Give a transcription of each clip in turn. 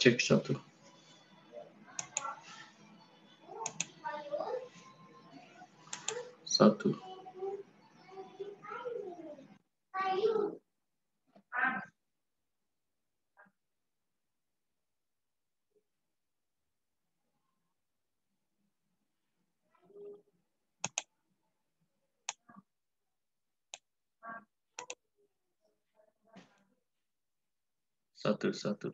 Cek satu. Satu. Satu.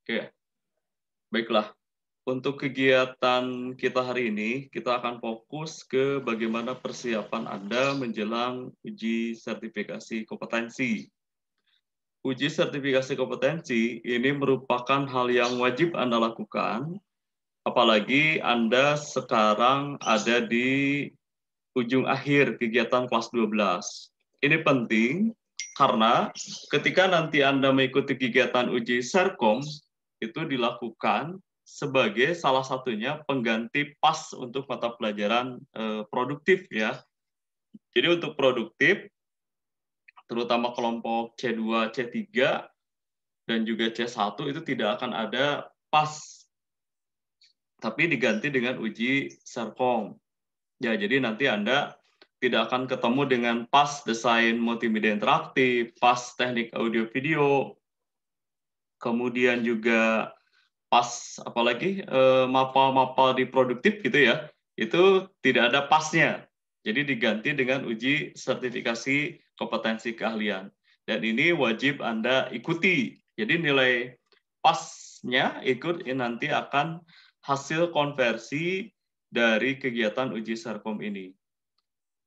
Oke, baiklah. Untuk kegiatan kita hari ini, kita akan fokus ke bagaimana persiapan Anda menjelang uji sertifikasi kompetensi. Uji sertifikasi kompetensi ini merupakan hal yang wajib Anda lakukan, apalagi Anda sekarang ada di ujung akhir kegiatan kelas 12. Ini penting karena ketika nanti Anda mengikuti kegiatan uji Serkom, itu dilakukan sebagai salah satunya pengganti PAS untuk mata pelajaran produktif ya. Jadi untuk produktif, terutama kelompok C2, C3, dan juga C1 itu tidak akan ada PAS, tapi diganti dengan uji Serkom. Ya, jadi nanti Anda tidak akan ketemu dengan PAS desain multimedia interaktif, PAS teknik audio video, kemudian juga PAS apalagi mapel-mapel di produktif gitu ya, itu tidak ada PAS-nya. Jadi diganti dengan uji sertifikasi kompetensi keahlian. Dan ini wajib Anda ikuti. Jadi nilai PAS-nya ikut nanti akan hasil konversi dari kegiatan uji Serkom ini.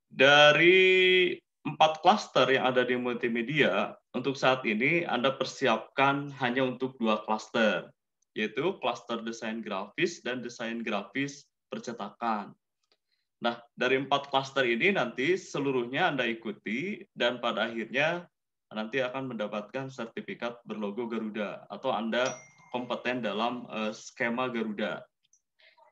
Dari 4 klaster yang ada di multimedia, untuk saat ini Anda persiapkan hanya untuk 2 klaster, yaitu klaster desain grafis dan desain grafis percetakan. Nah, dari 4 klaster ini nanti seluruhnya Anda ikuti dan pada akhirnya nanti akan mendapatkan sertifikat berlogo Garuda atau Anda kompeten dalam skema Garuda.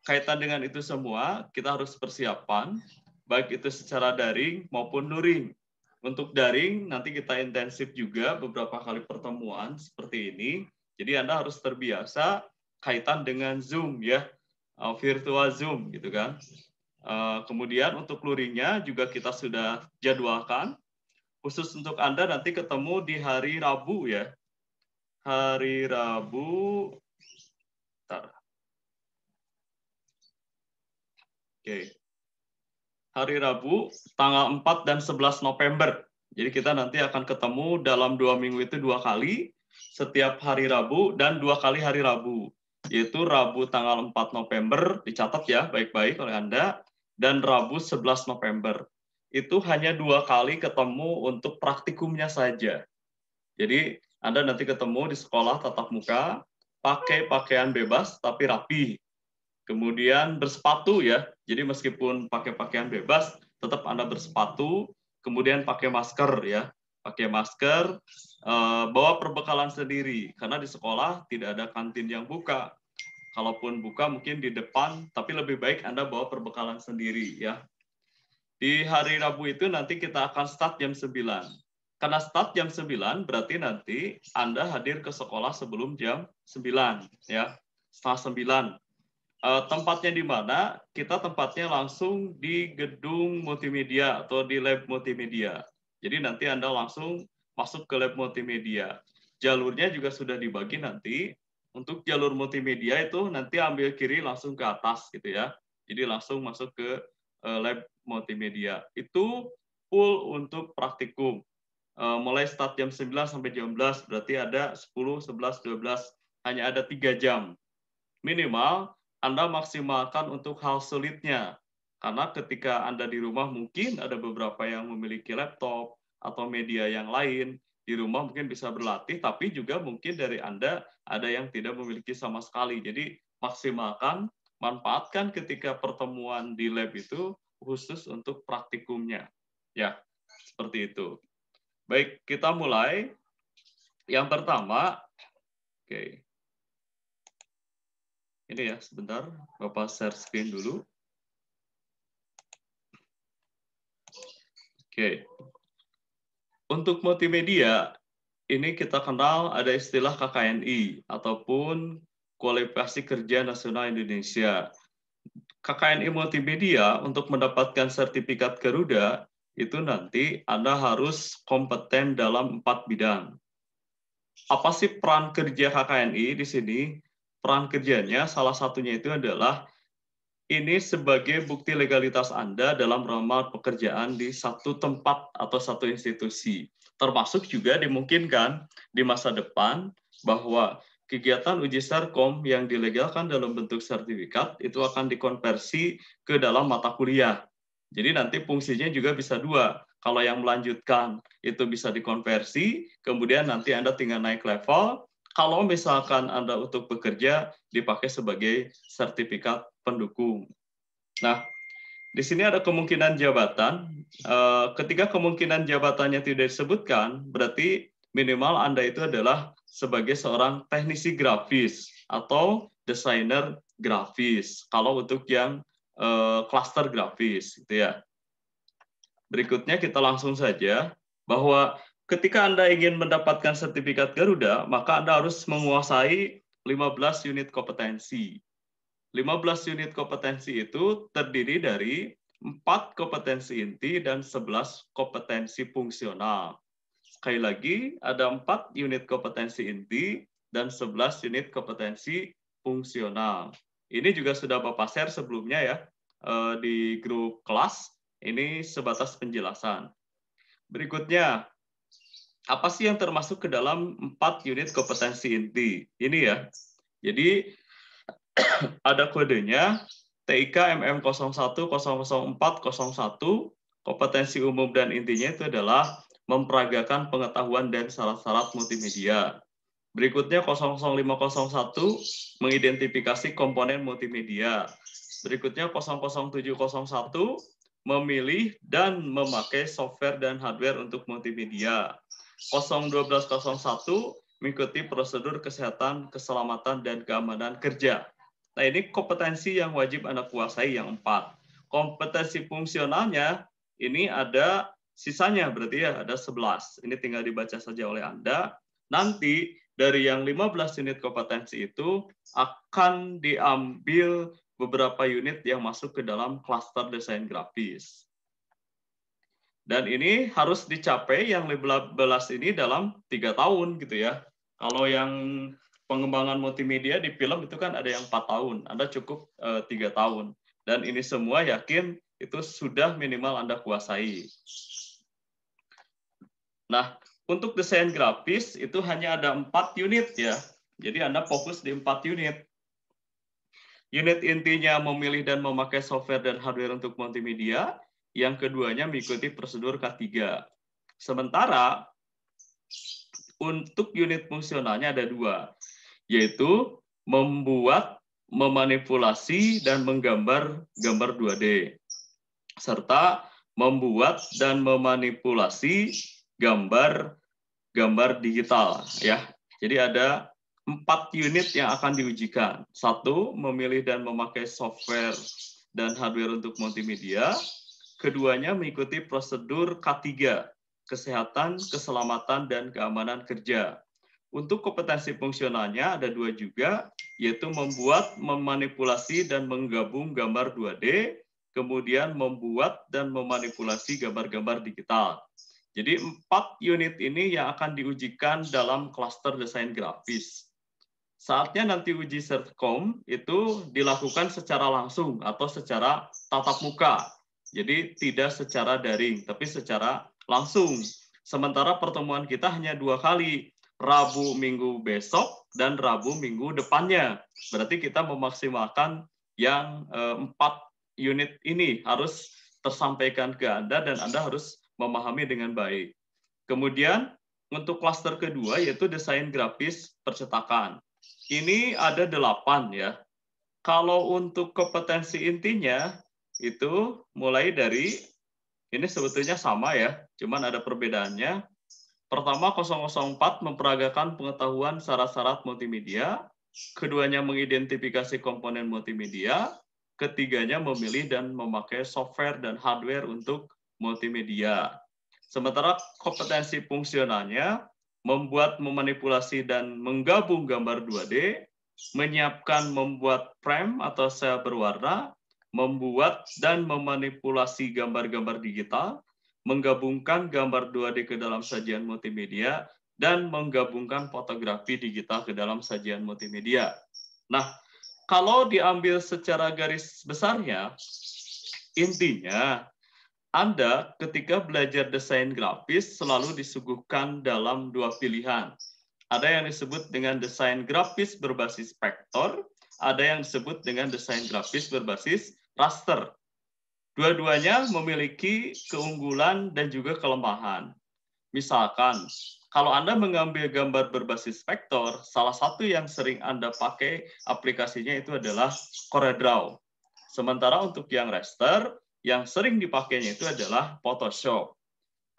Kaitan dengan itu semua, kita harus persiapan, baik itu secara daring maupun luring. Untuk daring, nanti kita intensif juga beberapa kali pertemuan seperti ini. Jadi Anda harus terbiasa kaitan dengan Zoom ya, virtual Zoom gitu kan. Kemudian untuk luringnya juga kita sudah jadwalkan. Khusus untuk Anda nanti ketemu di hari Rabu ya. Hari Rabu, Oke. Hari Rabu, tanggal 4 dan 11 November. Jadi kita nanti akan ketemu dalam 2 minggu itu 2 kali. setiap hari Rabu dan 2 kali hari Rabu, yaitu Rabu tanggal 4 November, dicatat ya baik-baik oleh Anda, dan Rabu 11 November. Itu hanya 2 kali ketemu untuk praktikumnya saja. Jadi Anda nanti ketemu di sekolah tatap muka, pakai pakaian bebas tapi rapi. Kemudian bersepatu ya, jadi meskipun pakai pakaian bebas, tetap Anda bersepatu, kemudian pakai masker ya, pakai masker, bawa perbekalan sendiri, karena di sekolah tidak ada kantin yang buka. Kalaupun buka mungkin di depan, tapi lebih baik Anda bawa perbekalan sendiri ya. Di hari Rabu itu nanti kita akan start jam 9. Karena start jam 9, berarti nanti Anda hadir ke sekolah sebelum jam 9 ya, setengah 9. Tempatnya di mana? Kita tempatnya langsung di gedung multimedia atau di lab multimedia. Jadi nanti Anda langsung masuk ke lab multimedia. Jalurnya juga sudah dibagi nanti. Untuk jalur multimedia itu nanti ambil kiri langsung ke atas gitu ya. Jadi langsung masuk ke lab multimedia. Itu full untuk praktikum. Mulai start jam 9 sampai jam 11, berarti ada 10, 11, 12, hanya ada 3 jam. Minimal Anda maksimalkan untuk hal sulitnya. Karena ketika Anda di rumah mungkin ada beberapa yang memiliki laptop atau media yang lain. Di rumah mungkin bisa berlatih, tapi juga mungkin dari Anda ada yang tidak memiliki sama sekali. Jadi maksimalkan, manfaatkan ketika pertemuan di lab itu khusus untuk praktikumnya. Ya, seperti itu. Baik, kita mulai. Yang pertama, oke. Ini ya, sebentar. Bapak share screen dulu. Oke. Untuk multimedia, ini kita kenal ada istilah KKNI, ataupun Kualifikasi Kerja Nasional Indonesia. KKNI Multimedia, untuk mendapatkan sertifikat Garuda, itu nanti Anda harus kompeten dalam 4 bidang. Apa sih peran kerja KKNI di sini? Peran kerjanya salah satunya itu adalah ini sebagai bukti legalitas Anda dalam melamar pekerjaan di satu tempat atau satu institusi. Termasuk juga dimungkinkan di masa depan bahwa kegiatan uji Serkom yang dilegalkan dalam bentuk sertifikat itu akan dikonversi ke dalam mata kuliah. Jadi nanti fungsinya juga bisa 2. Kalau yang melanjutkan itu bisa dikonversi, kemudian nanti Anda tinggal naik level. Kalau misalkan Anda untuk bekerja dipakai sebagai sertifikat pendukung. Nah, di sini ada kemungkinan jabatan. Ketika kemungkinan jabatannya tidak disebutkan, berarti minimal Anda itu adalah sebagai seorang teknisi grafis atau desainer grafis. Kalau untuk yang klaster grafis, gitu ya. Berikutnya kita langsung saja bahwa ketika Anda ingin mendapatkan sertifikat Garuda, maka Anda harus menguasai 15 unit kompetensi. 15 unit kompetensi itu terdiri dari 4 kompetensi inti dan 11 kompetensi fungsional. Sekali lagi, ada 4 unit kompetensi inti dan 11 unit kompetensi fungsional. Ini juga sudah Bapak share sebelumnya ya, di grup kelas. Ini sebatas penjelasan. Berikutnya, apa sih yang termasuk ke dalam 4 unit kompetensi inti? Ini ya. Jadi, ada kodenya TIK MM 01004001, kompetensi umum dan intinya itu adalah memperagakan pengetahuan dan syarat-syarat multimedia. Berikutnya 00501 mengidentifikasi komponen multimedia. Berikutnya 00701 memilih dan memakai software dan hardware untuk multimedia. 01201 mengikuti prosedur kesehatan, keselamatan, dan keamanan kerja. Nah, ini kompetensi yang wajib Anda kuasai yang 4. Kompetensi fungsionalnya ini ada sisanya, berarti ya ada 11. Ini tinggal dibaca saja oleh Anda. Nanti dari yang 15 unit kompetensi itu akan diambil beberapa unit yang masuk ke dalam klaster desain grafis. Dan ini harus dicapai yang 15 ini dalam 3 tahun gitu ya. Kalau yang pengembangan multimedia di film itu kan ada yang 4 tahun, Anda cukup 3 tahun. Dan ini semua yakin itu sudah minimal Anda kuasai. Nah, Untuk desain grafis itu hanya ada 4 unit ya. Jadi Anda fokus di 4 unit. Unit intinya memilih dan memakai software dan hardware untuk multimedia. Yang keduanya mengikuti prosedur K3. Sementara untuk unit fungsionalnya ada 2, yaitu membuat, memanipulasi, dan menggambar gambar 2D. Serta membuat dan memanipulasi gambar digital ya. Jadi ada 4 unit yang akan diujikan. 1, memilih dan memakai software dan hardware untuk multimedia. Keduanya mengikuti prosedur K3, kesehatan, keselamatan, dan keamanan kerja. Untuk kompetensi fungsionalnya ada 2 juga, yaitu membuat, memanipulasi, dan menggabung gambar 2D, kemudian membuat dan memanipulasi gambar-gambar digital. Jadi 4 unit ini yang akan diujikan dalam klaster desain grafis. Saatnya nanti uji Sertcom itu dilakukan secara langsung atau secara tatap muka. Jadi tidak secara daring, tapi secara langsung. Sementara pertemuan kita hanya 2 kali, Rabu Minggu besok dan Rabu Minggu depannya. Berarti kita memaksimalkan yang 4 unit ini harus tersampaikan ke Anda dan Anda harus memahami dengan baik. Kemudian untuk klaster kedua yaitu desain grafis percetakan. Ini ada 8 ya. Kalau untuk kompetensi intinya itu mulai dari, ini sebetulnya sama ya, cuman ada perbedaannya. Pertama 004 memperagakan pengetahuan syarat-syarat multimedia, keduanya mengidentifikasi komponen multimedia, ketiganya memilih dan memakai software dan hardware untuk multimedia. Sementara kompetensi fungsionalnya membuat, memanipulasi, dan menggabung gambar 2D, menyiapkan membuat frame atau sel berwarna, membuat dan memanipulasi gambar-gambar digital, menggabungkan gambar 2D ke dalam sajian multimedia, dan menggabungkan fotografi digital ke dalam sajian multimedia. Nah, kalau diambil secara garis besarnya, intinya Anda ketika belajar desain grafis selalu disuguhkan dalam 2 pilihan. Ada yang disebut dengan desain grafis berbasis vektor, ada yang disebut dengan desain grafis berbasis raster. Dua-duanya memiliki keunggulan dan juga kelemahan. Misalkan, kalau Anda mengambil gambar berbasis vektor, salah satu yang sering Anda pakai aplikasinya itu adalah CorelDRAW. Sementara untuk yang raster, yang sering dipakainya itu adalah Photoshop.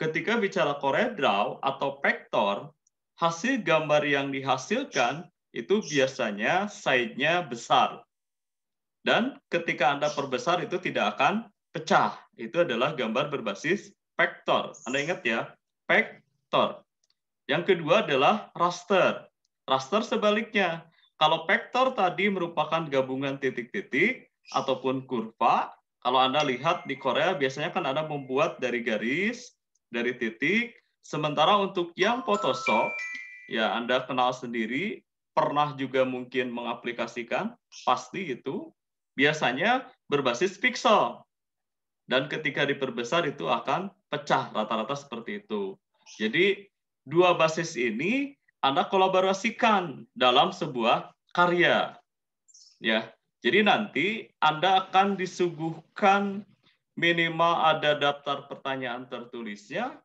Ketika bicara CorelDRAW atau vektor, hasil gambar yang dihasilkan itu biasanya size-nya besar. Dan ketika Anda perbesar itu tidak akan pecah. Itu adalah gambar berbasis vektor. Anda ingat ya, vektor. Yang kedua adalah raster. Raster sebaliknya. Kalau vektor tadi merupakan gabungan titik-titik ataupun kurva, kalau Anda lihat di Korea biasanya kan Anda membuat dari garis, dari titik. Sementara untuk yang Photoshop, ya Anda kenal sendiri, pernah juga mungkin mengaplikasikan, pasti itu biasanya berbasis pixel. Dan ketika diperbesar itu akan pecah, rata-rata seperti itu. Jadi dua basis ini Anda kolaborasikan dalam sebuah karya. Ya. Jadi nanti Anda akan disuguhkan minimal ada daftar pertanyaan tertulisnya,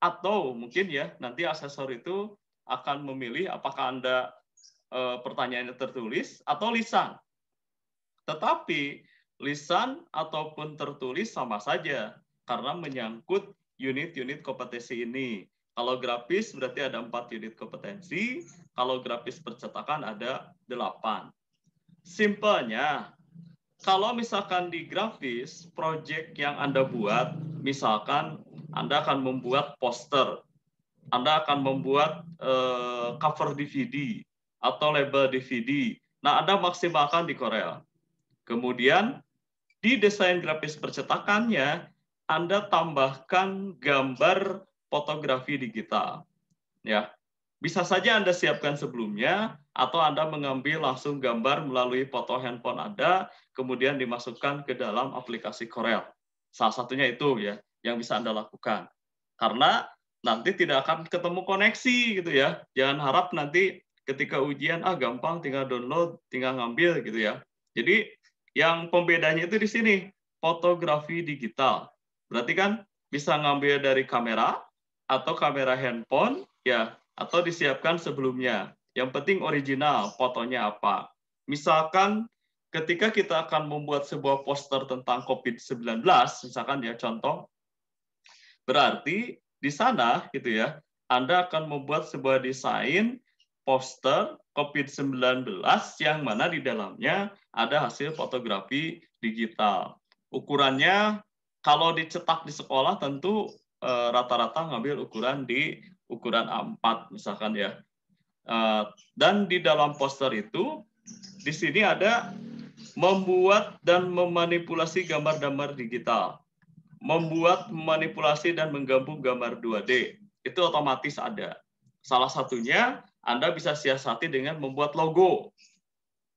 atau mungkin ya nanti asesor itu akan memilih apakah Anda pertanyaannya tertulis atau lisan. Tetapi lisan ataupun tertulis sama saja karena menyangkut unit-unit kompetensi ini. Kalau grafis berarti ada 4 unit kompetensi, kalau grafis percetakan ada 8. Simpelnya, kalau misalkan di grafis, project yang Anda buat, misalkan Anda akan membuat poster, Anda akan membuat cover DVD atau label DVD. Nah, Anda maksimalkan di Corel. Kemudian di desain grafis percetakannya, Anda tambahkan gambar fotografi digital. Ya, bisa saja Anda siapkan sebelumnya, atau Anda mengambil langsung gambar melalui foto handphone Anda, kemudian dimasukkan ke dalam aplikasi Corel. Salah satunya itu ya, yang bisa Anda lakukan. Karena nanti tidak akan ketemu koneksi gitu ya. Jangan harap nanti ketika ujian gampang tinggal download, tinggal ngambil gitu ya. Jadi yang pembedanya itu di sini, fotografi digital. Berarti kan bisa ngambil dari kamera atau kamera handphone ya, atau disiapkan sebelumnya. Yang penting original, fotonya apa. Misalkan ketika kita akan membuat sebuah poster tentang COVID-19, misalkan ya contoh, berarti di sana gitu ya, Anda akan membuat sebuah desain poster COVID-19 yang mana di dalamnya ada hasil fotografi digital. Ukurannya kalau dicetak di sekolah tentu rata-rata ngambil ukuran di ukuran A4 misalkan ya. Dan di dalam poster itu di sini ada membuat dan memanipulasi gambar-gambar digital, membuat, memanipulasi, dan menggabung gambar 2D. Itu otomatis ada. Salah satunya, Anda bisa siasati dengan membuat logo.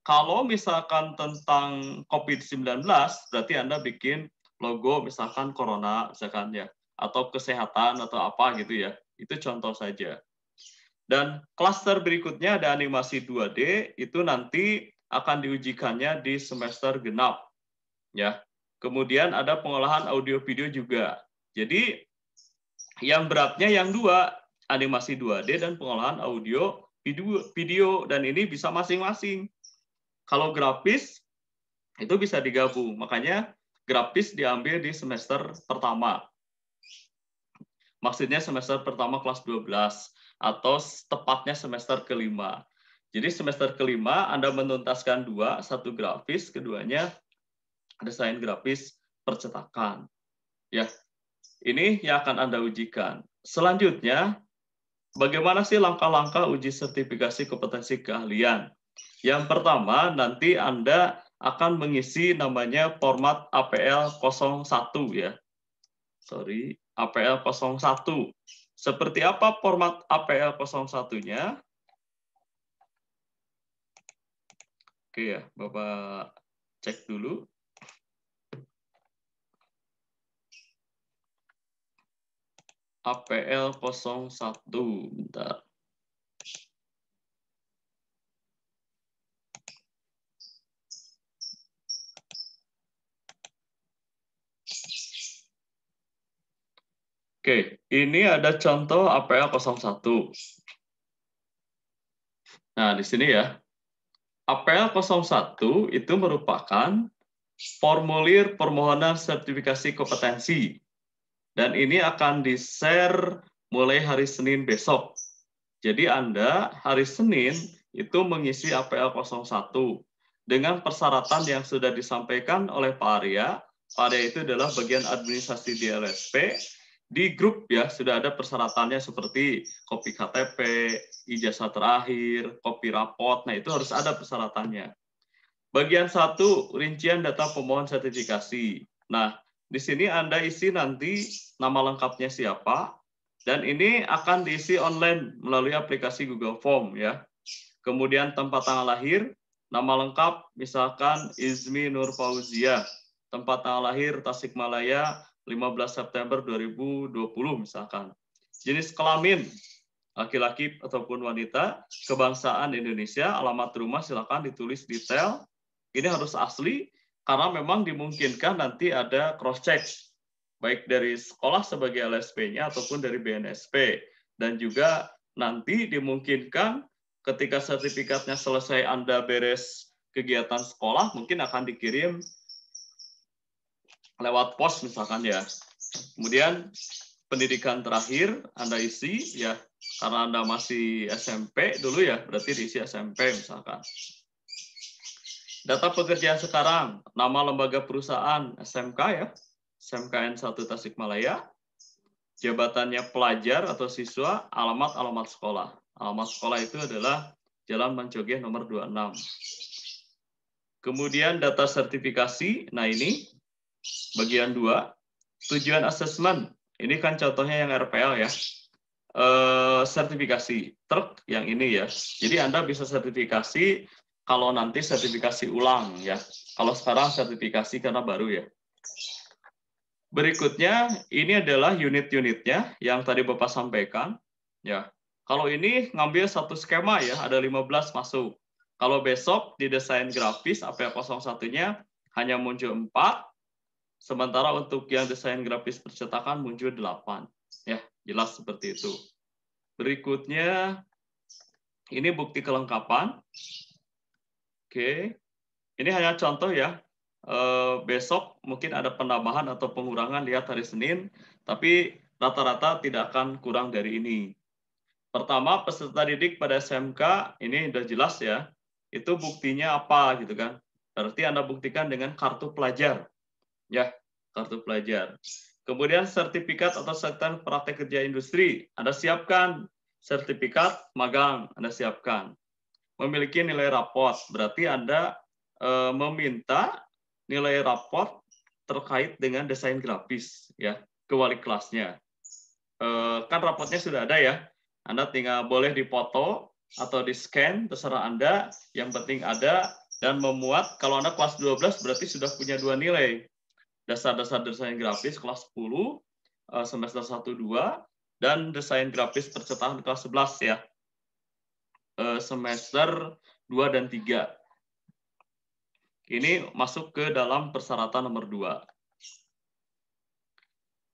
Kalau misalkan tentang COVID-19, berarti Anda bikin logo misalkan Corona, misalkan ya, atau kesehatan, atau apa gitu ya. Itu contoh saja. Dan klaster berikutnya ada animasi 2D, itu nanti akan diujikannya di semester genap. Ya. Kemudian ada pengolahan audio video juga. Jadi yang beratnya yang dua, animasi 2D dan pengolahan audio video, dan ini bisa masing-masing. Kalau grafis itu bisa digabung. Makanya grafis diambil di semester pertama. Maksudnya semester pertama kelas 12 atau tepatnya semester kelima. Jadi semester kelima Anda menuntaskan dua, satu grafis, keduanya desain grafis percetakan. Ya, ini yang akan Anda ujikan. Selanjutnya, bagaimana sih langkah-langkah uji sertifikasi kompetensi keahlian? Yang pertama, nanti Anda akan mengisi namanya format APL 01 ya. Sorry, APL 01. Seperti apa format APL 01-nya? Oke ya, Bapak cek dulu. APL 01, bentar. Oke, ini ada contoh APL 01. Nah, di sini ya. APL 01 itu merupakan formulir permohonan sertifikasi kompetensi. Dan ini akan di-share mulai hari Senin besok. Jadi Anda hari Senin itu mengisi APL 01 dengan persyaratan yang sudah disampaikan oleh Pak Arya. Pak Arya itu adalah bagian administrasi di LSP. Di grup ya sudah ada persyaratannya seperti kopi KTP, ijazah terakhir, kopi rapot. Nah, itu harus ada persyaratannya. Bagian 1, rincian data pemohon sertifikasi. Nah, di sini Anda isi nanti nama lengkapnya siapa, dan ini akan diisi online melalui aplikasi Google Form ya. Kemudian tempat tanggal lahir, nama lengkap misalkan Izmi Nur Fauzia, tempat tanggal lahir Tasikmalaya 15 September 2020 misalkan. Jenis kelamin, laki-laki ataupun wanita, kebangsaan Indonesia, alamat rumah silakan ditulis detail. Ini harus asli karena memang dimungkinkan nanti ada cross check baik dari sekolah sebagai LSP-nya ataupun dari BNSP, dan juga nanti dimungkinkan ketika sertifikatnya selesai Anda beres kegiatan sekolah mungkin akan dikirim lewat pos misalkan ya. Kemudian pendidikan terakhir Anda isi ya, karena Anda masih SMP dulu ya, berarti diisi SMP misalkan. Data pekerjaan sekarang, nama lembaga perusahaan SMK ya, SMKN 1 Tasikmalaya, jabatannya pelajar atau siswa, alamat sekolah. Alamat sekolah itu adalah Jalan Mancogeh nomor 26. Kemudian data sertifikasi, nah ini bagian 2, tujuan asesmen. Ini kan contohnya yang RPL ya. Sertifikasi truk yang ini ya. Jadi Anda bisa sertifikasi kalau nanti sertifikasi ulang ya. Kalau sekarang sertifikasi karena baru ya. Berikutnya, ini adalah unit-unitnya yang tadi Bapak sampaikan. Ya, kalau ini ngambil satu skema ya, ada 15 masuk. Kalau besok di desain grafis APA01-nya hanya muncul 4, sementara untuk yang desain grafis percetakan muncul 8. Ya, jelas seperti itu. Berikutnya, ini bukti kelengkapan. Oke, ini hanya contoh ya. Besok mungkin ada penambahan atau pengurangan, lihat hari Senin, tapi rata-rata tidak akan kurang dari ini. Pertama, peserta didik pada SMK, ini udah jelas ya, itu buktinya apa gitu kan. Berarti Anda buktikan dengan kartu pelajar. Ya, kartu pelajar. Kemudian sertifikat atau sertifikat praktek kerja industri, Anda siapkan. Sertifikat magang, Anda siapkan. Memiliki nilai raport, berarti Anda meminta nilai raport terkait dengan desain grafis ya ke wali kelasnya. Kan raportnya sudah ada ya, Anda tinggal boleh dipoto atau di scan terserah Anda, yang penting ada, dan memuat. Kalau Anda kelas 12 berarti sudah punya 2 nilai, dasar-dasar desain grafis kelas 10 semester 1-2 dan desain grafis percetakan kelas 11 ya, semester 2 dan 3. Ini masuk ke dalam persyaratan nomor 2.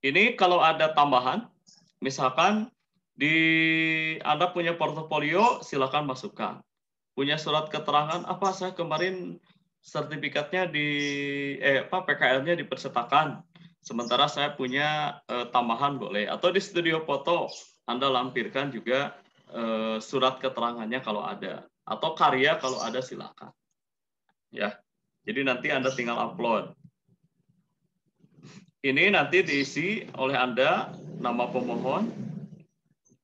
Ini kalau ada tambahan, misalkan Anda punya portofolio, silakan masukkan. Punya surat keterangan, apa saya kemarin sertifikatnya PKL-nya dipercetakan, sementara saya punya tambahan boleh. Atau di studio foto, Anda lampirkan juga surat keterangannya kalau ada. Atau karya kalau ada silakan. Ya. Jadi nanti Anda tinggal upload. Ini nanti diisi oleh Anda, nama pemohon,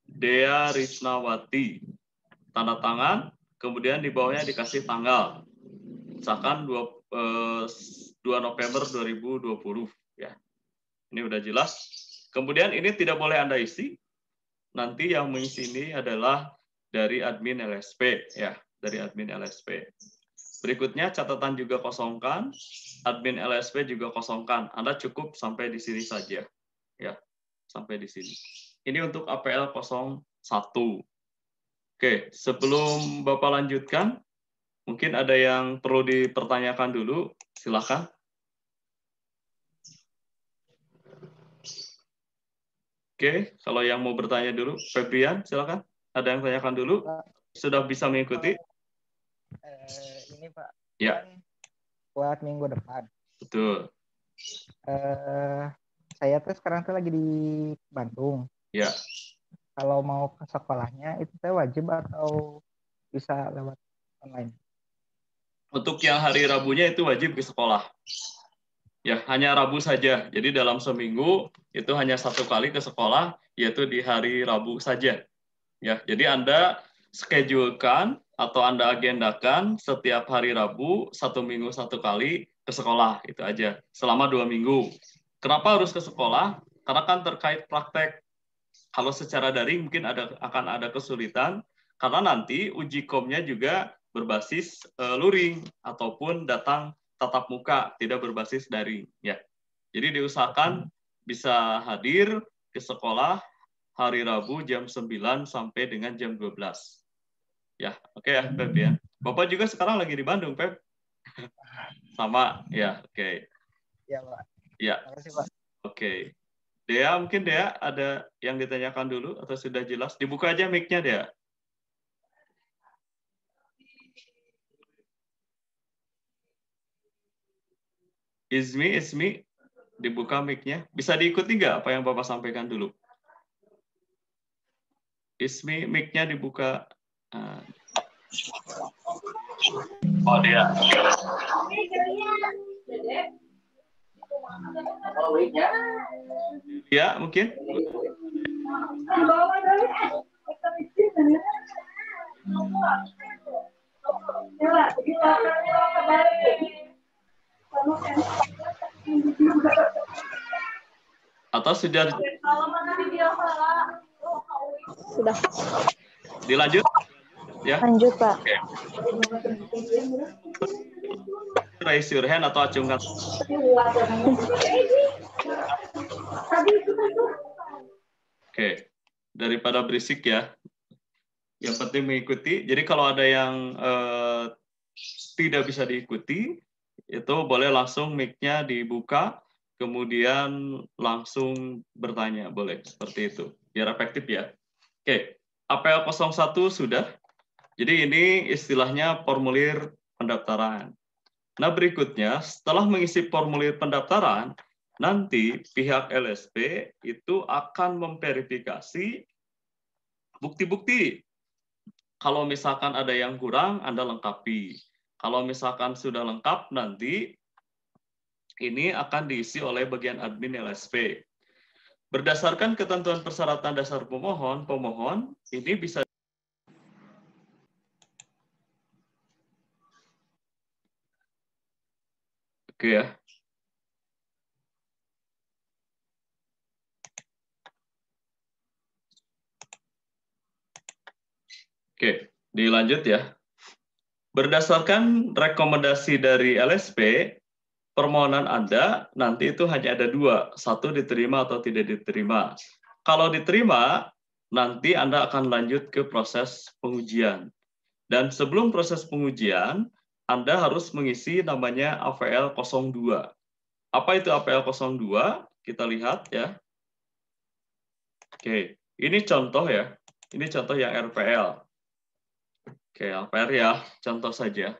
Dea Risnawati, tanda tangan, kemudian di bawahnya dikasih tanggal. Misalkan 2 November 2020. Ya. Ini udah jelas. Kemudian ini tidak boleh Anda isi. Nanti yang mengisi ini adalah dari admin LSP. Ya, dari admin LSP. Berikutnya catatan juga kosongkan, admin LSP juga kosongkan. Anda cukup sampai di sini saja. Ya, sampai di sini. Ini untuk APL 01. Oke, sebelum Bapak lanjutkan, mungkin ada yang perlu dipertanyakan dulu, silakan. Oke, kalau yang mau bertanya dulu, Febrian, silakan. Ada yang tanyakan dulu? Sudah bisa mengikuti? Ini Pak, ya. Kan buat minggu depan. Betul. Saya tuh sekarang tuh lagi di Bandung. Ya. Kalau mau ke sekolahnya itu saya wajib atau bisa lewat online? Untuk yang hari Rabunya itu wajib ke sekolah. Ya, hanya Rabu saja. Jadi dalam seminggu itu hanya 1 kali ke sekolah, yaitu di hari Rabu saja. Ya, jadi Anda schedulekan atau Anda agendakan setiap hari Rabu 1 minggu 1 kali ke sekolah, itu aja. Selama 2 minggu. Kenapa harus ke sekolah? Karena kan terkait praktek. Kalau secara daring mungkin akan ada kesulitan, karena nanti uji komnya juga berbasis luring ataupun datang tatap muka, tidak berbasis daring. Ya, jadi diusahakan bisa hadir ke sekolah hari Rabu jam 9 sampai dengan jam 12. Ya, oke ya, Pep ya. Bapak juga sekarang lagi di Bandung, Pep. Sama, ya, oke. Ya, Pak. Ya. Terima kasih, Pak. Oke. Dea, mungkin Dea ada yang ditanyakan dulu atau sudah jelas? Dibuka aja mic-nya, Dea. Ismi, dibuka mic-nya. Bisa diikuti nggak apa yang Bapak sampaikan dulu? Ismi, mic-nya dibuka. Oh, Dea. Ya, mungkin. Atau sudah? Sudah. Dilanjut? Ya. Lanjut, Pak. Oke. Raise your hand atau acungkan. Oke, daripada berisik ya. Yang penting mengikuti. Jadi kalau ada yang tidak bisa diikuti, itu boleh langsung mic-nya dibuka, kemudian langsung bertanya, boleh seperti itu. Biar efektif ya. Oke, APL 01 sudah. Jadi ini istilahnya formulir pendaftaran. Nah, berikutnya setelah mengisi formulir pendaftaran, nanti pihak LSP itu akan memverifikasi bukti-bukti. Kalau misalkan ada yang kurang, Anda lengkapi. Kalau misalkan sudah lengkap, nanti ini akan diisi oleh bagian admin LSP. Berdasarkan ketentuan persyaratan dasar pemohon ini bisa oke ya. Oke, dilanjut ya. Berdasarkan rekomendasi dari LSP, permohonan Anda nanti itu hanya ada dua, satu diterima atau tidak diterima. Kalau diterima, nanti Anda akan lanjut ke proses pengujian. Dan sebelum proses pengujian, Anda harus mengisi namanya AVL 02. Apa itu AVL 02? Kita lihat ya. Oke, ini contoh ya. Ini contoh yang RPL. Oke, LPR ya, contoh saja.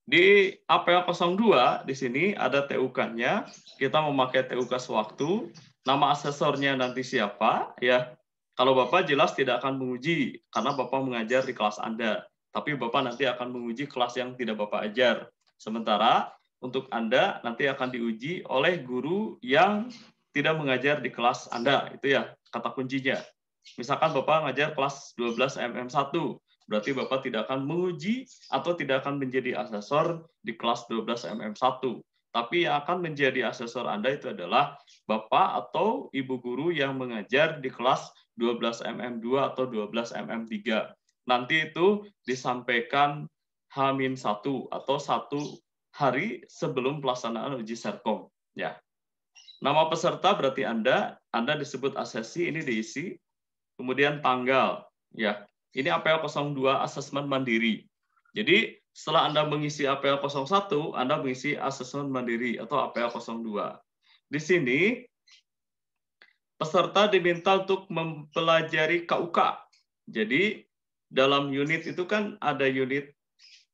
Di APL 02 di sini ada TUK-nya. Kita memakai TUK sewaktu. Nama asesornya nanti siapa ya. Kalau Bapak jelas tidak akan menguji karena Bapak mengajar di kelas Anda. Tapi Bapak nanti akan menguji kelas yang tidak Bapak ajar. Sementara untuk Anda nanti akan diuji oleh guru yang tidak mengajar di kelas Anda. Itu ya kata kuncinya. Misalkan Bapak mengajar kelas 12 MM1, berarti Bapak tidak akan menguji atau tidak akan menjadi asesor di kelas 12 MM1. Tapi yang akan menjadi asesor Anda itu adalah Bapak atau Ibu guru yang mengajar di kelas 12 MM2 atau 12 MM3. Nanti itu disampaikan H-1 atau 1 hari sebelum pelaksanaan uji Serkom. Ya. Nama peserta berarti Anda disebut asesi, ini diisi. Kemudian tanggal, ya. Ini APL 02 asesmen mandiri. Jadi setelah Anda mengisi APL 01, Anda mengisi asesmen mandiri atau APL 02. Di sini peserta diminta untuk mempelajari KUK. Jadi dalam unit itu kan ada unit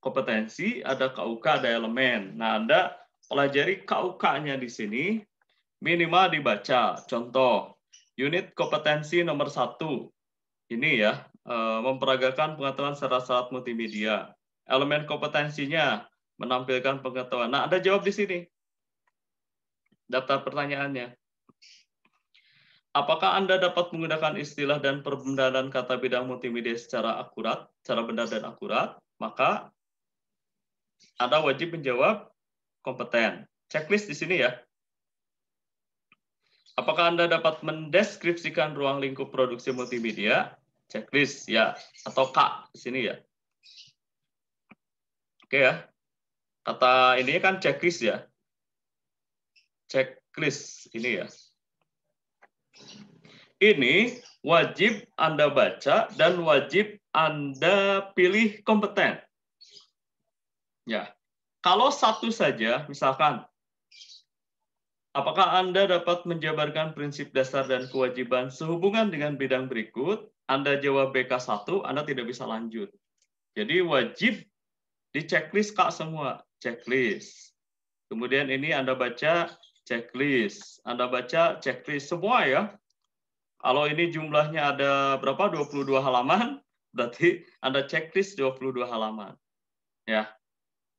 kompetensi, ada KUK, ada elemen. Nah, Anda pelajari KUK-nya di sini minimal dibaca. Contoh, unit kompetensi nomor 1. Ini ya, memperagakan pengetahuan syarat-syarat multimedia. Elemen kompetensinya menampilkan pengetahuan. Nah, Anda jawab di sini. Daftar pertanyaannya. Apakah Anda dapat menggunakan istilah dan perbedaan kata bidang multimedia secara akurat, secara benar dan akurat? Maka Anda wajib menjawab kompeten. Checklist di sini ya. Apakah Anda dapat mendeskripsikan ruang lingkup produksi multimedia? Checklist ya, atau K di sini ya. Oke ya. Kata ini kan checklist ya. Checklist ini ya. Ini wajib Anda baca dan wajib Anda pilih kompeten. Ya. Kalau satu saja, misalkan, apakah Anda dapat menjabarkan prinsip dasar dan kewajiban sehubungan dengan bidang berikut? Anda jawab BK1, Anda tidak bisa lanjut. Jadi wajib di checklist Kak semua. Checklist. Kemudian ini Anda baca checklist. Anda baca checklist semua ya. Kalau ini jumlahnya ada berapa? 22 halaman. Berarti Anda checklist 22 halaman. Ya.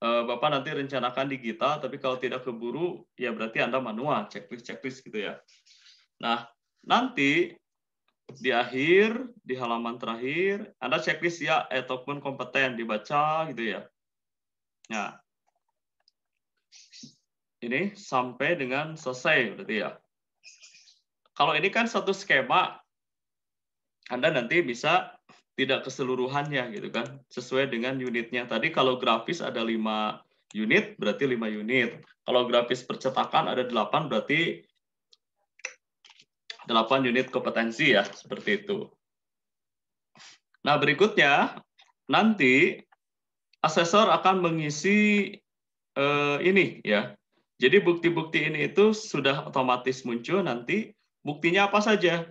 Bapak nanti rencanakan digital, tapi kalau tidak keburu, ya berarti Anda manual, checklist gitu ya. Nah, nanti di akhir, di halaman terakhir, Anda checklist ya, ataupun kompeten, dibaca gitu ya. Nah, ini sampai dengan selesai berarti ya. Kalau ini kan satu skema, Anda nanti bisa tidak keseluruhannya gitu kan, sesuai dengan unitnya. Tadi kalau grafis ada 5 unit, berarti 5 unit. Kalau grafis percetakan ada 8, berarti 8 unit kompetensi ya, seperti itu. Nah, berikutnya nanti asesor akan mengisi ini ya. Jadi bukti-bukti ini itu sudah otomatis muncul nanti. Buktinya apa saja?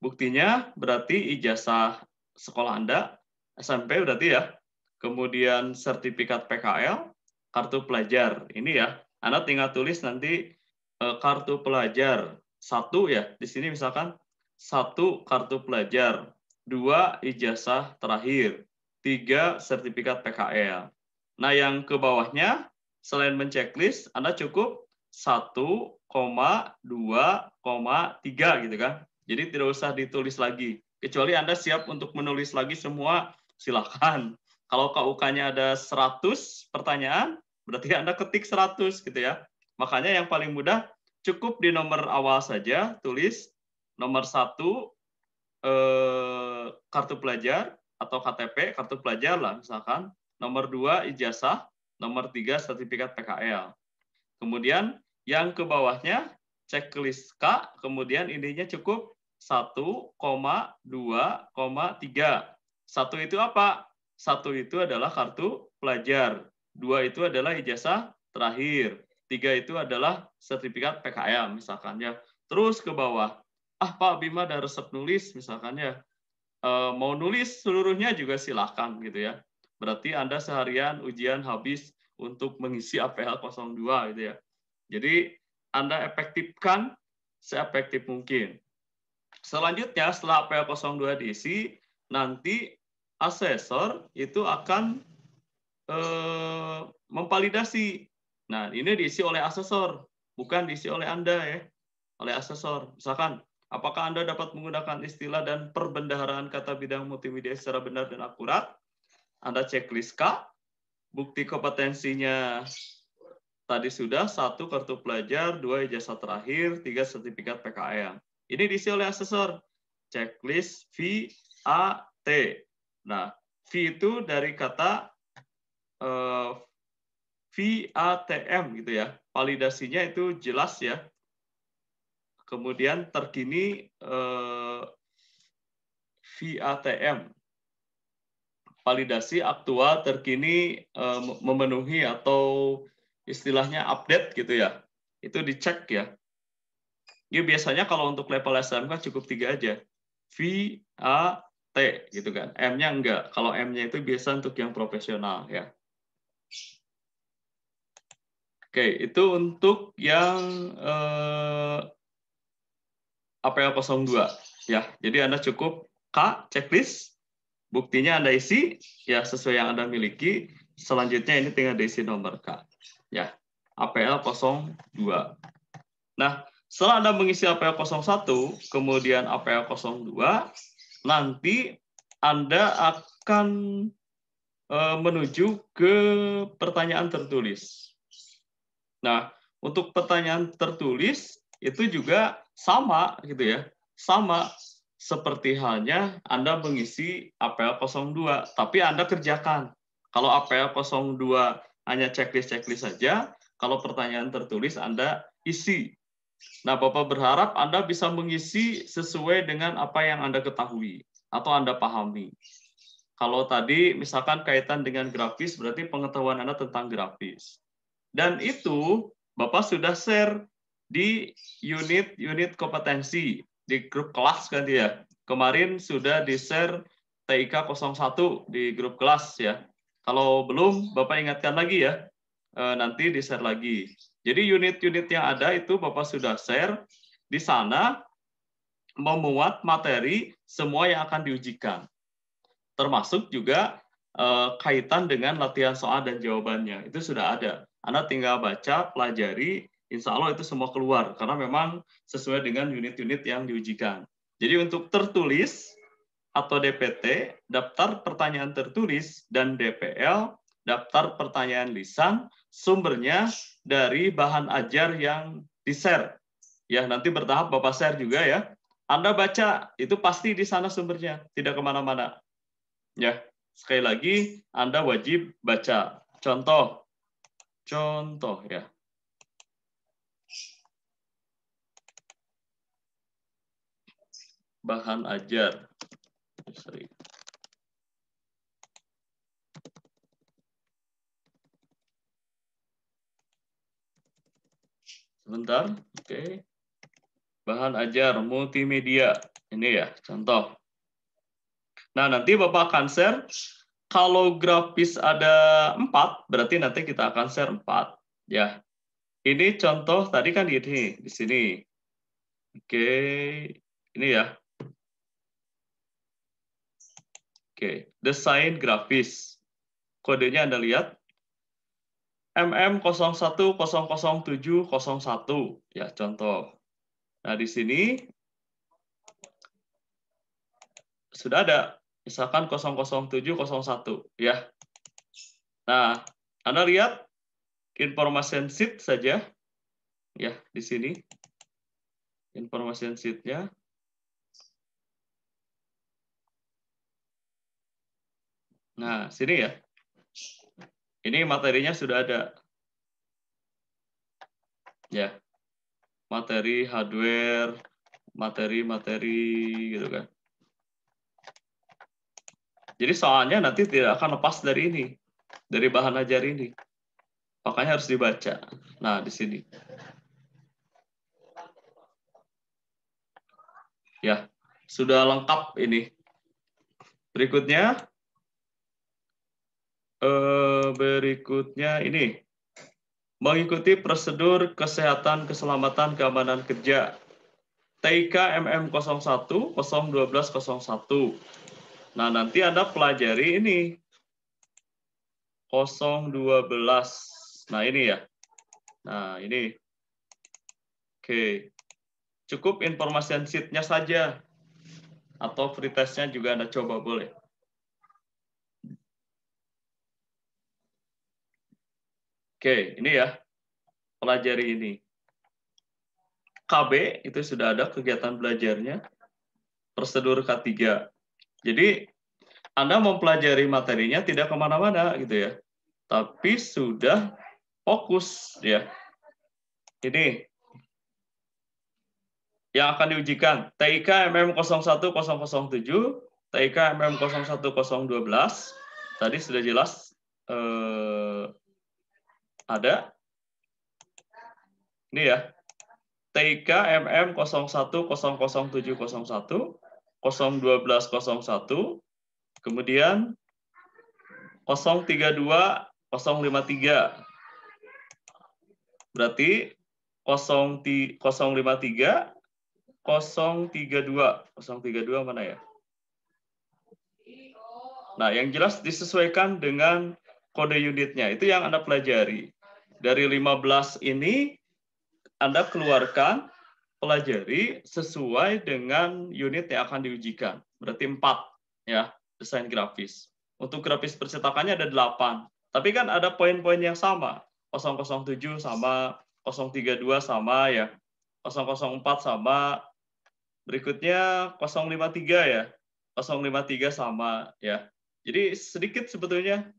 Buktinya berarti ijazah sekolah Anda, SMP berarti ya. Kemudian sertifikat PKL, kartu pelajar. Ini ya, Anda tinggal tulis nanti kartu pelajar. 1 ya, di sini misalkan 1 kartu pelajar, 2 ijazah terakhir, 3 sertifikat PKL. Nah, yang ke bawahnya selain menceklis, Anda cukup 1,2,3 gitu kan. Jadi tidak usah ditulis lagi. Kecuali Anda siap untuk menulis lagi semua, silakan. Kalau KUK-nya ada 100 pertanyaan, berarti Anda ketik 100 gitu ya. Makanya yang paling mudah cukup di nomor awal saja tulis nomor 1 kartu pelajar atau KTP, kartu pelajar lah misalkan. Nomor 2 ijazah, nomor 3 sertifikat PKL. Kemudian yang ke bawahnya checklist K, kemudian intinya cukup 1,2,3. 1 itu apa? 1 itu adalah kartu pelajar. 2 itu adalah ijazah terakhir. 3 itu adalah sertifikat PKL misalkan ya. Terus ke bawah. Pak Bima ada resep nulis misalkan ya. Mau nulis seluruhnya juga silakan gitu ya. Berarti Anda seharian ujian habis untuk mengisi APL 02 gitu ya. Jadi Anda efektifkan seefektif mungkin. Selanjutnya setelah APL 02 diisi, nanti asesor itu akan memvalidasi. Nah, ini diisi oleh asesor, bukan diisi oleh Anda ya. Oleh asesor. Misalkan, apakah Anda dapat menggunakan istilah dan perbendaharaan kata bidang multimedia secara benar dan akurat? Anda checklist K, bukti kompetensinya tadi sudah, 1 kartu pelajar, 2 ijazah terakhir, 3 sertifikat PKL. Ini diisi oleh asesor. Checklist VAT. Nah, V itu dari kata VATM gitu ya. Validasinya itu jelas ya. Kemudian terkini VATM. Validasi aktual terkini memenuhi atau istilahnya update gitu ya. Itu dicek ya. Ya biasanya kalau untuk level SMK cukup 3 aja. VAT gitu kan. M-nya enggak. Kalau M-nya itu biasa untuk yang profesional ya. Oke, itu untuk yang APL 02 ya. Jadi Anda cukup K checklist, buktinya Anda isi ya sesuai yang Anda miliki. Selanjutnya ini tinggal diisi nomor K. Ya, APL 02. Nah, setelah Anda mengisi APL 01, kemudian APL 02, nanti Anda akan menuju ke pertanyaan tertulis. Nah, untuk pertanyaan tertulis itu juga sama gitu ya. Sama seperti halnya Anda mengisi APL 02, tapi Anda kerjakan. Kalau APL 02 hanya checklist-checklist saja, kalau pertanyaan tertulis Anda isi. Nah, Bapak berharap Anda bisa mengisi sesuai dengan apa yang Anda ketahui atau Anda pahami. Kalau tadi misalkan kaitan dengan grafis, berarti pengetahuan Anda tentang grafis. Dan itu Bapak sudah share di unit-unit kompetensi, di grup kelas kan ya. Kemarin sudah di-share TIK 01 di grup kelas ya. Kalau belum, Bapak ingatkan lagi ya, nanti di-share lagi. Jadi unit-unit yang ada itu Bapak sudah share, di sana memuat materi semua yang akan diujikan. Termasuk juga kaitan dengan latihan soal dan jawabannya. Itu sudah ada. Anda tinggal baca, pelajari, insya Allah itu semua keluar. Karena memang sesuai dengan unit-unit yang diujikan. Jadi untuk tertulis atau DPT, daftar pertanyaan tertulis, dan DPL, daftar pertanyaan lisan, sumbernya dari bahan ajar yang di-share. Ya, nanti bertahap Bapak share juga ya. Anda baca, itu pasti di sana sumbernya, tidak kemana-mana. Ya, sekali lagi Anda wajib baca. Contoh ya. bahan ajar. Sorry. Sebentar, oke. Bahan ajar multimedia. Ini ya, contoh. Nah, nanti Bapak akan share. Kalau grafis ada 4, berarti nanti kita akan share 4. Ya, ini contoh tadi kan ini, di sini. Oke, ini ya. Oke, desain grafis. Kodenya Anda lihat. MM0100701. Ya, contoh. Nah, di sini sudah ada. Misalkan 00701. Ya. Nah, Anda lihat information sheet saja. Ya, di sini. Information sheet-nya. Nah, sini ya. Ini materinya sudah ada. Ya. Materi, hardware, materi gitu kan. Jadi soalnya nanti tidak akan lepas dari ini, dari bahan ajar ini. Makanya harus dibaca. Nah, di sini. Ya, sudah lengkap ini. Berikutnya ini. Mengikuti prosedur kesehatan, keselamatan, keamanan kerja. TIK MM01 01201. Nah, nanti Anda pelajari ini 012. Nah, ini ya. Nah, ini. Oke. Cukup information sheet-nya saja. Atau free test-nya juga Anda coba boleh. Oke, ini ya. Pelajari ini. KB itu sudah ada kegiatan belajarnya. Prosedur K3. Jadi, Anda mempelajari materinya tidak kemana-mana gitu ya. Tapi sudah fokus ya. Ini yang akan diujikan. TIK MM01007, TIK MM01012. Tadi sudah jelas ada. Ini ya. TIK MM0100701, 01201, kemudian 032053. Berarti 053, 032 mana ya? Nah, yang jelas disesuaikan dengan kode unitnya. Itu yang Anda pelajari. Dari 15 ini Anda keluarkan, pelajari sesuai dengan unit yang akan diujikan. Berarti 4 ya, desain grafis. Untuk grafis percetakannya ada 8. Tapi kan ada poin-poin yang sama. 007 sama, 032 sama ya. 004 sama. Berikutnya 053 ya. 053 sama ya. Jadi sedikit sebetulnya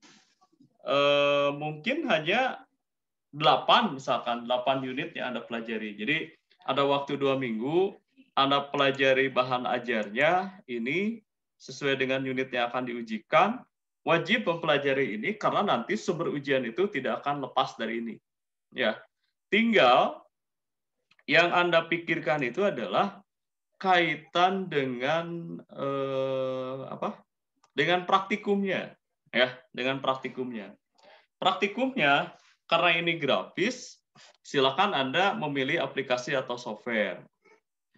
mungkin hanya 8 misalkan 8 unit yang Anda pelajari. Jadi ada waktu 2 minggu Anda pelajari bahan ajarnya ini sesuai dengan unit yang akan diujikan. Wajib mempelajari ini karena nanti sumber ujian itu tidak akan lepas dari ini. Ya. Tinggal yang Anda pikirkan itu adalah kaitan dengan dengan praktikumnya ya, dengan praktikumnya. Praktikumnya karena ini grafis, silakan Anda memilih aplikasi atau software.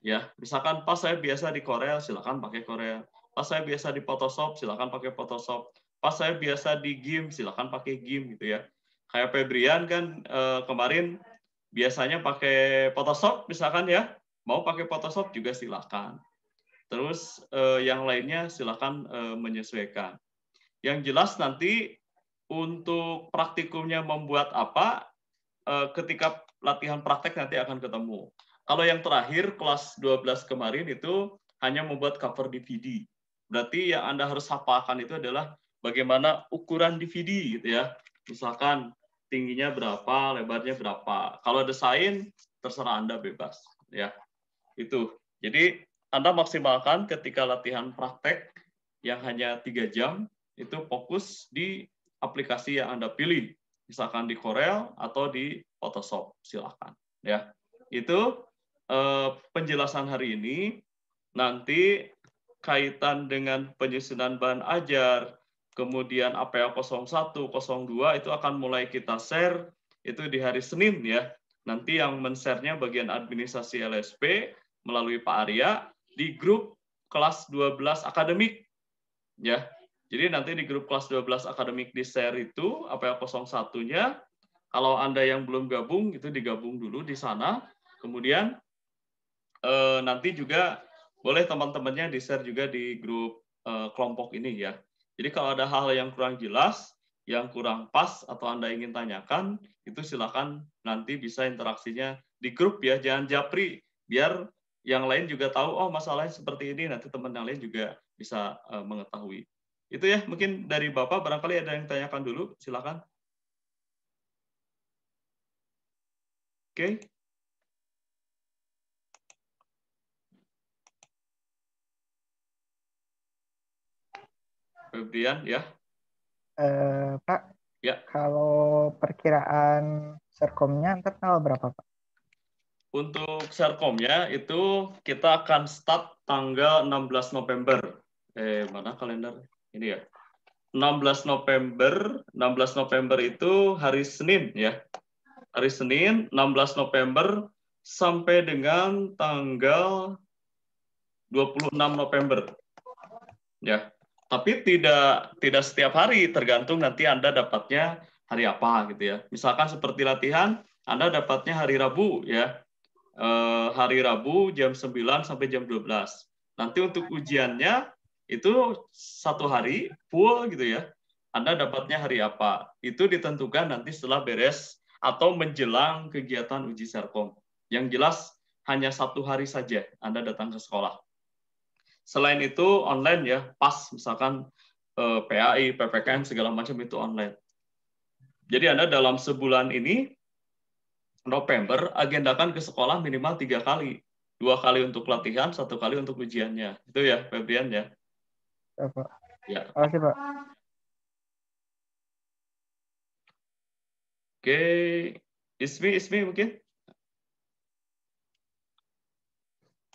Ya, misalkan pas saya biasa di Corel, silakan pakai Corel. Pas saya biasa di Photoshop, silakan pakai Photoshop. Pas saya biasa di GIMP, silakan pakai GIMP gitu ya. Kayak Febrian kan kemarin biasanya pakai Photoshop misalkan ya, mau pakai Photoshop juga silakan. Terus yang lainnya silakan menyesuaikan. Yang jelas nanti untuk praktikumnya membuat apa, ketika latihan praktek nanti akan ketemu. Kalau yang terakhir, kelas 12 kemarin itu hanya membuat cover DVD. Berarti yang Anda harus hafalkan itu adalah bagaimana ukuran DVD gitu ya. Misalkan tingginya berapa, lebarnya berapa. Kalau desain, terserah Anda bebas. Ya, itu. Jadi Anda maksimalkan ketika latihan praktek yang hanya 3 jam, itu fokus di aplikasi yang Anda pilih. Misalkan di Corel atau di Photoshop, silakan. Ya, itu penjelasan hari ini. Nanti kaitan dengan penyusunan bahan ajar, kemudian APA 01, 02 itu akan mulai kita share itu di hari Senin ya. Nanti yang men-share-nya bagian administrasi LSP melalui Pak Arya di grup kelas 12 akademik ya. Jadi nanti di grup kelas 12 akademik di-share itu APA 01-nya. Kalau Anda yang belum gabung itu digabung dulu di sana. Kemudian nanti juga boleh teman-temannya di-share juga di grup kelompok ini ya. Jadi kalau ada hal yang kurang jelas, yang kurang pas atau Anda ingin tanyakan, itu silakan nanti bisa interaksinya di grup ya, jangan japri, biar yang lain juga tahu, oh masalahnya seperti ini, nanti teman yang lain juga bisa mengetahui. Itu ya, mungkin dari Bapak barangkali ada yang tanyakan dulu, silakan. Oke. Febrian ya. Pak, Ya. kalau perkiraan serkomnya ntar tanggal berapa, Pak? Untuk Serkomnya itu kita akan start tanggal 16 November. Mana kalender? Ini ya. 16 November itu hari Senin ya. Hari Senin 16 November sampai dengan tanggal 26 November. Ya. Tapi tidak setiap hari, tergantung nanti Anda dapatnya hari apa gitu ya. Misalkan seperti latihan, Anda dapatnya hari Rabu ya. Hari Rabu jam 9 sampai jam 12. Nanti untuk ujiannya itu 1 hari full gitu ya. Anda dapatnya hari apa? Itu ditentukan nanti setelah beres atau menjelang kegiatan uji Serkom. Yang jelas hanya 1 hari saja Anda datang ke sekolah. Selain itu online ya, pas misalkan PAI, PPKN segala macam itu online. Jadi Anda dalam sebulan ini November agendakan ke sekolah minimal 3 kali. 2 kali untuk latihan, 1 kali untuk ujiannya. Itu ya, Febrian ya. Ya, Pak. Ya. Terima kasih, Pak. Oke, Ismi mungkin?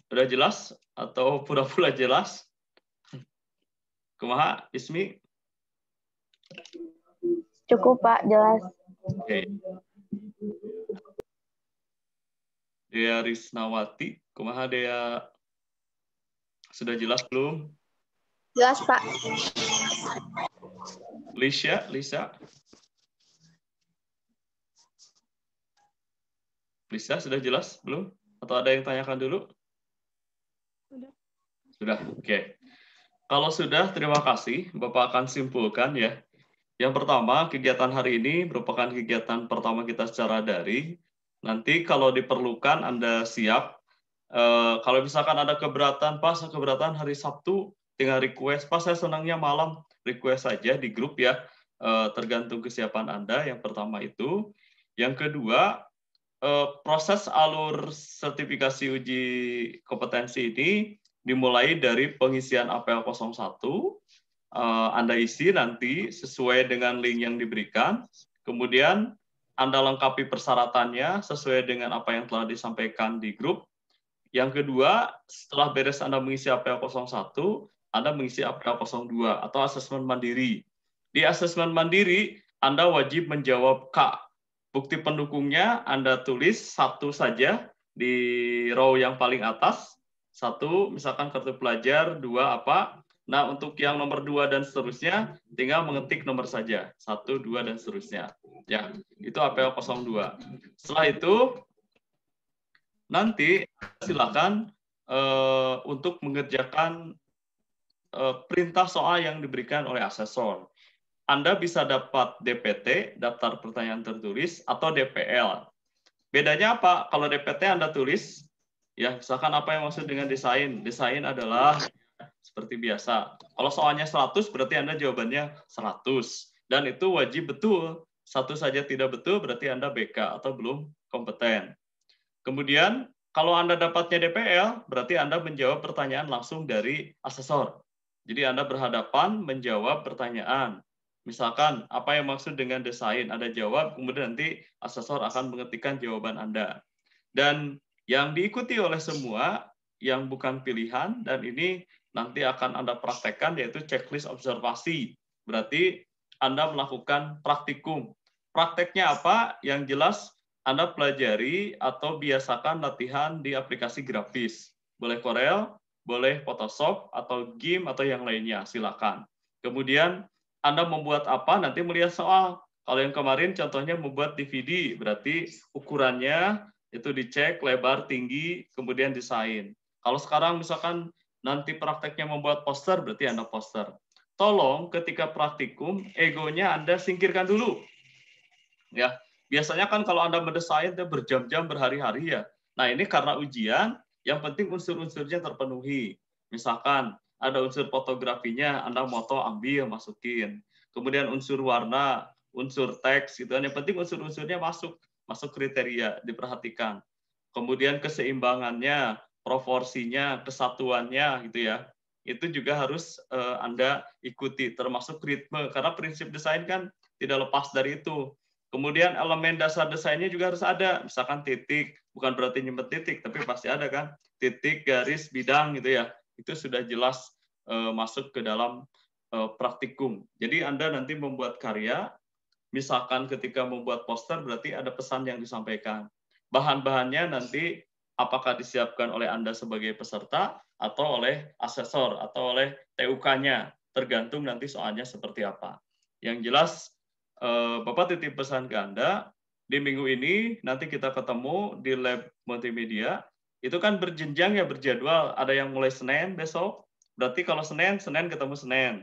Udah jelas atau pura-pura jelas? Kumaha, Ismi? Cukup, Pak, jelas. Oke. Dea Risnawati, kumaha Dea? Sudah jelas belum? Jelas, Pak. Lisa? Lisa sudah jelas belum? Atau ada yang tanyakan dulu? Sudah, oke. Kalau sudah, terima kasih. Bapak akan simpulkan ya. Yang pertama, kegiatan hari ini merupakan kegiatan pertama kita secara daring. Nanti kalau diperlukan Anda siap. Kalau misalkan ada keberatan, Pak, saya keberatan hari Sabtu, tinggal request. Pak, saya senangnya malam, request saja di grup ya. Tergantung kesiapan Anda, yang pertama itu. Yang kedua, proses alur sertifikasi uji kompetensi ini dimulai dari pengisian APL 01, Anda isi nanti sesuai dengan link yang diberikan, kemudian Anda lengkapi persyaratannya sesuai dengan apa yang telah disampaikan di grup. Yang kedua, setelah beres Anda mengisi APL 01, Anda mengisi APL 02 atau asesmen mandiri. Di asesmen mandiri, Anda wajib menjawab K. Bukti pendukungnya Anda tulis 1 saja di row yang paling atas. 1 misalkan kartu pelajar, 2 apa. Nah, untuk yang nomor 2 dan seterusnya, tinggal mengetik nomor saja. 1, 2, dan seterusnya. Ya, itu APL 02. Setelah itu, nanti silakan untuk mengerjakan perintah soal yang diberikan oleh asesor. Anda bisa dapat DPT, daftar pertanyaan tertulis, atau DPL. Bedanya apa? Kalau DPT Anda tulis, ya misalkan apa yang maksud dengan desain. Desain adalah seperti biasa. Kalau soalnya 100, berarti Anda jawabannya 100. Dan itu wajib betul. 1 saja tidak betul, berarti Anda BK atau belum kompeten. Kemudian, Kalau Anda dapatnya DPL, berarti Anda menjawab pertanyaan langsung dari asesor. Jadi Anda berhadapan menjawab pertanyaan. Misalkan, apa yang maksud dengan desain? Anda jawab, kemudian nanti asesor akan mengetikkan jawaban Anda. Dan yang diikuti oleh semua, yang bukan pilihan, dan ini nanti akan Anda praktekkan, yaitu checklist observasi. Berarti Anda melakukan praktikum. Prakteknya apa? Yang jelas, Anda pelajari atau biasakan latihan di aplikasi grafis. Boleh Corel, boleh Photoshop, atau GIMP, atau yang lainnya, silakan. Kemudian, Anda membuat apa? Nanti melihat soal. Kalau yang kemarin contohnya membuat DVD, berarti ukurannya itu dicek, lebar, tinggi, kemudian desain. Kalau sekarang misalkan nanti prakteknya membuat poster, berarti Anda poster. Tolong ketika praktikum, egonya Anda singkirkan dulu. Ya, biasanya kan kalau Anda mendesain itu berjam-jam, berhari-hari ya. Nah, ini karena ujian, yang penting unsur-unsurnya terpenuhi. Misalkan ada unsur fotografinya, Anda moto ambil, masukin. Kemudian unsur warna, unsur teks gitu kan. Yang penting unsur-unsurnya masuk kriteria, diperhatikan. Kemudian keseimbangannya, proporsinya, kesatuannya gitu ya. Itu juga harus Anda ikuti, termasuk ritme, karena prinsip desain kan tidak lepas dari itu. Kemudian elemen dasar desainnya juga harus ada, misalkan titik, bukan berarti nyempet titik, tapi pasti ada kan, titik, garis, bidang gitu ya. Itu sudah jelas masuk ke dalam praktikum. Jadi Anda nanti membuat karya, misalkan ketika membuat poster berarti ada pesan yang disampaikan. Bahan-bahannya nanti apakah disiapkan oleh Anda sebagai peserta atau oleh asesor atau oleh TUK-nya, tergantung nanti soalnya seperti apa. Yang jelas Bapak titip pesan ke Anda, di minggu ini nanti kita ketemu di lab multimedia, itu kan berjenjang ya, berjadwal, ada yang mulai Senin besok, berarti kalau Senin ketemu Senin,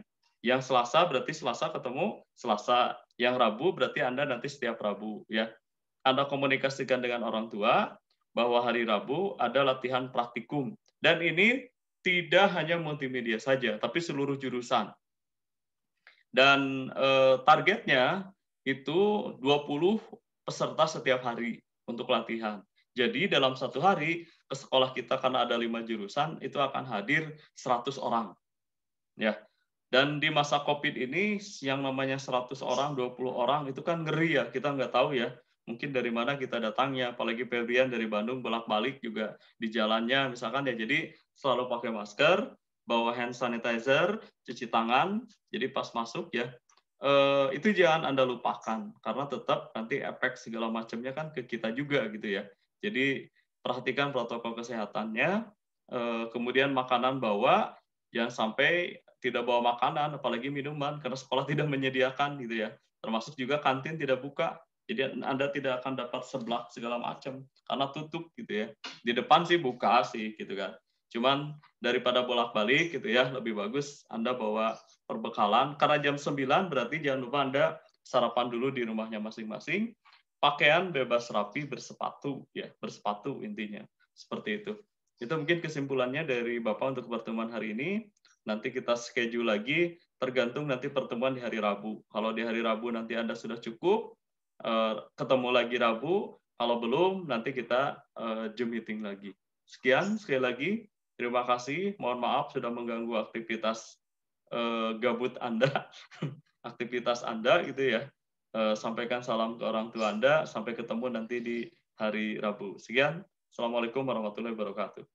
yang Selasa berarti Selasa ketemu Selasa, yang Rabu berarti Anda nanti setiap Rabu ya. Anda komunikasikan dengan orang tua bahwa hari Rabu ada latihan praktikum, dan ini tidak hanya multimedia saja, tapi seluruh jurusan. Dan targetnya itu 20 peserta setiap hari untuk latihan. Jadi dalam satu hari ke sekolah kita karena ada 5 jurusan itu akan hadir 100 orang. Ya. Dan di masa Covid ini yang namanya 100 orang, 20 orang itu kan ngeri ya, kita nggak tahu ya. Mungkin dari mana kita datangnya, apalagi Febrian dari Bandung bolak-balik juga di jalannya misalkan ya. Jadi selalu pakai masker, bawa hand sanitizer, cuci tangan, jadi pas masuk ya, itu jangan Anda lupakan, karena tetap nanti efek segala macamnya kan ke kita juga gitu ya. Jadi perhatikan protokol kesehatannya, kemudian makanan bawa, jangan sampai tidak bawa makanan, apalagi minuman, karena sekolah tidak menyediakan gitu ya. Termasuk juga kantin tidak buka, jadi Anda tidak akan dapat seblak segala macam, karena tutup gitu ya. Di depan sih buka sih gitu kan. Cuman daripada bolak-balik gitu ya, lebih bagus Anda bawa perbekalan, karena jam 9 berarti jangan lupa Anda sarapan dulu di rumahnya masing-masing, pakaian bebas rapi, bersepatu ya, bersepatu intinya. Seperti itu. Itu mungkin kesimpulannya dari Bapak untuk pertemuan hari ini. Nanti kita schedule lagi, tergantung nanti pertemuan di hari Rabu. Kalau di hari Rabu nanti Anda sudah cukup, ketemu lagi Rabu. Kalau belum, nanti kita Zoom meeting lagi. Sekian, sekali lagi. Terima kasih, mohon maaf sudah mengganggu aktivitas gabut Anda, aktivitas Anda gitu ya. Sampaikan salam ke orang tua Anda, sampai ketemu nanti di hari Rabu. Sekian, Assalamualaikum warahmatullahi wabarakatuh.